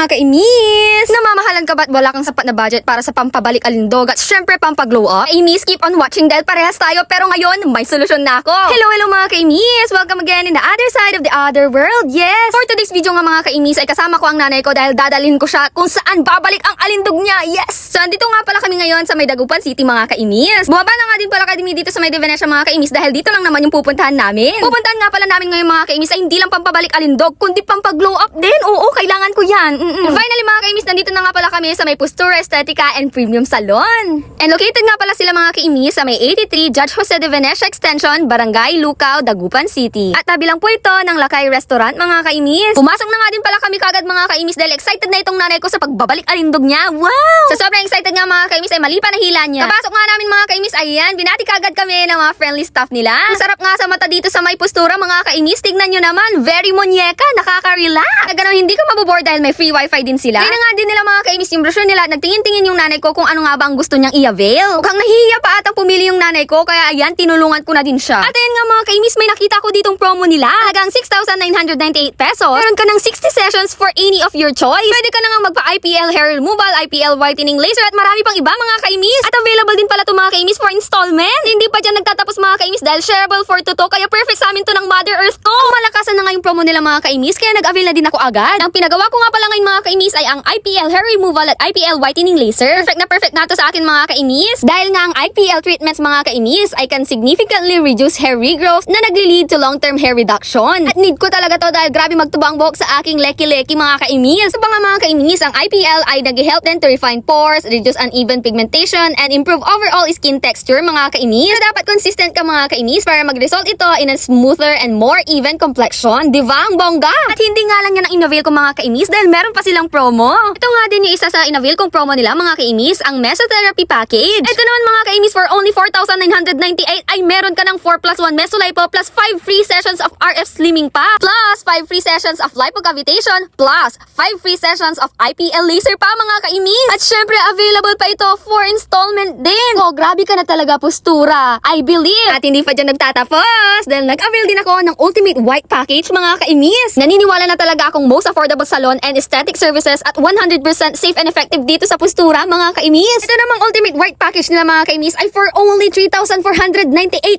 mga kaimis! Namamahalan ka ba't wala kang sapat na budget para sa pampabalik alindog at syempre pampaglow up? Kaimis, keep on watching dahil parehas tayo pero ngayon may solusyon na ako. Hello mga kaimis! Welcome again in the other side of the other world, yes! For today's video nga mga kaimis ay kasama ko ang nanay ko dahil dadalhin ko siya kung saan babalik ang alindog niya, yes! So andito nga pala kami ngayon sa May Dagupan City mga kaimis. Bumaba na nga din pala kami dito sa May Venecia mga kaimis dahil dito lang naman yung pupuntahan namin. Pupuntahan nga pala namin ngayon mga kaimis ay hindi lang pampabalik alindog kundi pampaglow up din. Oo, kailangan ko yan. Finally mga kaimis, nandito na nga pala kami sa May Postura Estetica and Premium Salon. And located nga pala sila mga kaimis sa May 83 Judge Jose de Venecia Extension, Barangay Lucao, Dagupan City. At tabi lang po ito ng Lakay Restaurant mga kaimis. Pumasok na nga din pala kami kagad mga kaimis dahil excited na itong nanay ko sa pagbabalik alindog niya. Wow! Sa sobrang excited nga mga kaimis ay mali pa na hila niya. Kapasok nga namin mga kaimis, ayan, binati kagad kami ng mga friendly staff nila. Ang sarap nga sa mata dito sa May Postura mga kaimis. Tignan nyo naman, very muñeca, nakaka-relax. Ganun, hindi ko mabobore dahil may free wifi din sila. Kaya nga din nila mga kaimis yung brochure nila at nagtingin-tingin yung nanay ko kung ano nga ba ang gusto niyang i-avail. Mukhang nahihiya pa atang pumili yung nanay ko kaya ayan, tinulungan ko na din siya. At ayan nga mga kaimis, may nakita ko ditong promo nila. Halagang 6,998 pesos. Meron ka ng 60 sessions for any of your choice. Pwede ka na nga magpa-IPL hair removal, IPL whitening laser at marami pang iba mga kaimis. At available din pala to mga kaimis for installment. Hindi pa dyan nagtatapos mga kaimis dahil shareable for to kaya perfect sa amin to ng Mother Earth ko. Malakasan na nga yung promo nila mga kaimis kaya nag-avail na din ako agad. Ang pinagawa ko nga pala ngayon mga kaimis ay ang IPL hair removal at IPL whitening laser. Perfect na to sa akin mga kaimis. Dahil nga ang IPL treatments mga kaimis ay can significantly reduce hair regrowth na nagli-lead to long-term hair reduction. At need ko talaga to dahil grabe magtuba ang buhok sa aking leki-leki mga kaimis. Sa mga kaimis, ang IPL ay nag-help din to refine pores, reduce uneven pigmentation, and improve overall skin texture mga kaimis. So dapat consistent ka mga kaimis para mag-result ito in a smoother and more even complexion. Diba ang bongga? At hindi nga lang yan ang inavail ko mga kaimis dahil meron pa silang promo. Ito nga din yung isa sa inavail kong promo nila mga kaimis, ang Mesotherapy Package. Ito naman mga kaimis, for only 4,998 ay meron ka ng 4+1 Mesolipo plus 5 free sessions of RF Slimming pa, plus 5 free sessions of lipocavitation, plus 5 free sessions of IPL laser pa mga kaimis. At syempre available pa ito for installment din. Oh, grabe ka na talaga Postura, I believe. At hindi pa dyan nagtatapos dahil nag-avail din ako ng Ultimate White Package mga kaimis. Naniniwala na talaga akong most affordable salon and aesthetic services at 100% safe and effective dito sa Postura mga kaimis. Ito namang Ultimate White Package nila mga kaimis ay for only 3,498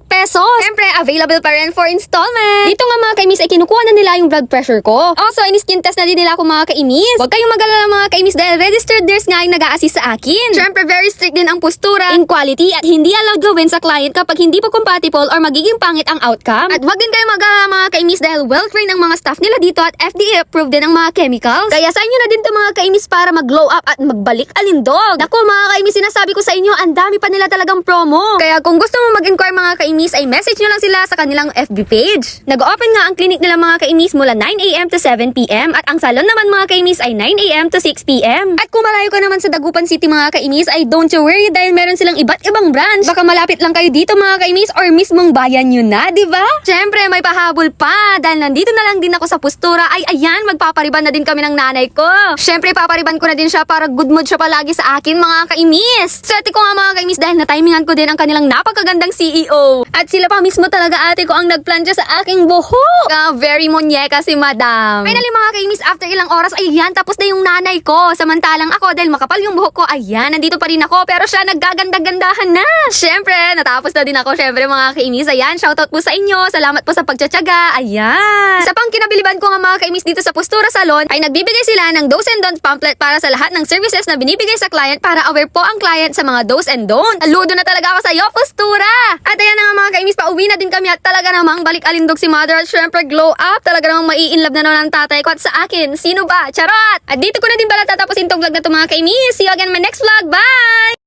pesos. Siyempre, available pa rin for installment. Dito nga mga kaimis ay kinukuha na nila yung blood pressure ko. Also, in-skin test na din nila ako mga kaimis. Huwag kayong mag-alala mga kaimis dahil registered nurse nga yung nag-a-assist sa akin. Siyempre, very strict din ang Postura in quality at hindi allowed gawin sa client kapag hindi po compatible or magiging pangit ang outcome. At huwag din kayong mag-alala mga kaimis dahil well-trained ang mga staff nila dito at FDA approved din ang mga chemicals. Kaya sa inyo na din to mga kaimis para mag-glow up at magbalik alindog. Naku mga kaimis, sinasabi ko sa inyo, ang dami pa nila talagang promo. Kaya kung gusto mo mag-inquire mga kaimis ay message nyo lang sila sa kanilang FB page. Nag-open nga ang clinic nila mga kaimis mula 9 AM to 7 PM at ang salon naman mga kaimis ay 9 AM to 6 PM. At kung malayo ka naman sa Dagupan City mga kaimis ay don't you worry dahil meron silang iba't ibang branch. Baka malapit lang kayo dito mga kaimis or mismong bayan nyo na, diba? Syempre may pahabol pa dahil nandito na lang din ako sa Postura ay ayan, magpapariban na din kami ng nanay ko. Syempre papariban ko na din siya para good mood siya palagi sa akin mga kaimis. Swerte ko nga mga kaimis dahil na-timingan ko din ang kanilang napakagandang CEO. At sila pa mismo talaga ate ko ang nagplantya sa aking buhok. Very muñeca si madam. Finally mga kaimis, after ilang oras, ayan, tapos na yung nanay ko. Samantalang ako, dahil makapal yung buhok ko, ayan, nandito pa rin ako. Pero siya naggaganda-gandahan na. Syempre, natapos na din ako. Syempre mga kaimis, ayan, shoutout po sa inyo. Salamat po sa pagtsatsaga. Ayan. Sa pang kinabiliban ko nga mga kaimis dito sa Postura Salon, ay nagbibigay sila ng do's and don'ts pamphlet para sa lahat ng services na binibigay sa client para aware po ang client sa mga do's and don'ts. Saludo na talaga ako sa iyo, Postura! At ayan na nga mga kaimis, pauwi na din kami at talaga namang balik alindog si mother at syempre glow up. Talaga namang mai-inlove na naman ang tatay ko at sa akin. Sino ba? Charot! At dito ko na din pala tatapusin tong vlog na to mga kaimis. See you again in my next vlog. Bye!